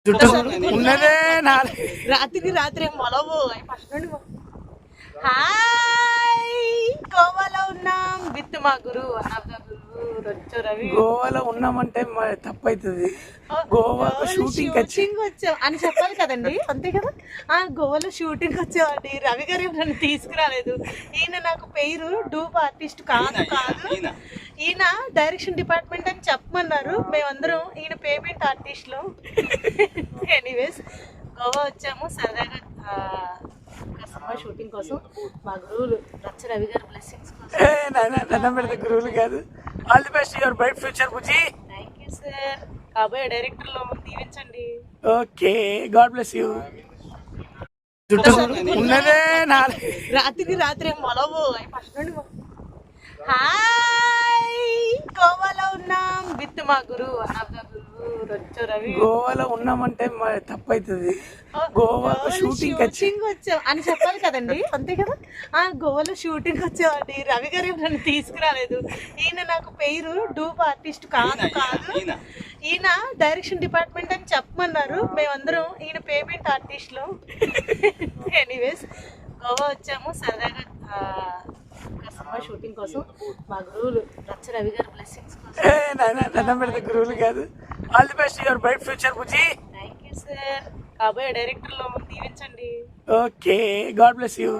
జుట్టు ఉన్నదే రాత్రికి రాత్రి మొలవు ఫస్ట్ నుండి హాయ్ గోవాలో ఉన్నాం విత్ మా గురువు రొచ్చు రవి. గోవాలో ఉన్నామంటే తప్పైతుంది. గోవాలో షూటింగ్ వచ్చాం అని చెప్పాలి కదండి, అంతే కదా. గోవాలో షూటింగ్ వచ్చామండి. రవి గారు నన్ను తీసుకురాలేదు. ఈయన నాకు పేరు డూప్ ఆర్టిస్ట్ కాదు కాదు ఈయన డైరెక్షన్ డిపార్ట్మెంట్ అని చెప్పమన్నారు. మేమందరం ఈయన పేమెంట్ ఆర్టిస్టులు. ఎనీవేస్ గోవా వచ్చాము సరదాగా సినిమా షూటింగ్ కోసం. మా గురువులు రచ్చ రవి గారు బ్లెస్సింగ్స్ కోసం. గురువులు కాదు. All the best your bright future Bujji. Thank you sir. కాబోయే డైరెక్టర్ లో దీవించండి. Okay, God bless you. జుట్టు ఉన్నదే రాత్రికి రాత్రి మొలవు ఫస్ట్ నుండి హాయ్ గోవాలో ఉన్నాం విత్ మా గురువు రొచ్చు రవి. గోవాలో ఉన్నామంటే తప్పైతుంది. గోవాలో షూటింగ్ వచ్చాం అని చెప్పాలి కదండి, అంతే కదా. గోవాలో షూటింగ్ వచ్చామండి. రవి గారు నన్ను తీసుకురాలేదు. ఈయన నాకు పేరు డూప్ ఆర్టిస్ట్ కాదు కాదు ఈయన డైరెక్షన్ డిపార్ట్మెంట్ అని చెప్పమన్నారు. మేమందరం ఈయన పేమెంట్ ఆర్టిస్టులు. ఎనీవేస్ గోవా వచ్చాము సరదాగా సినిమా షూటింగ్ కోసం. మా గురువులు రచ్చ రవి గారు బ్లెస్సింగ్స్ కోసం. గురువులు కాదు. All the best your bright future Bujji. Thank you sir. కాబోయే డైరెక్టర్ లో దీవించండి. Okay, God bless you.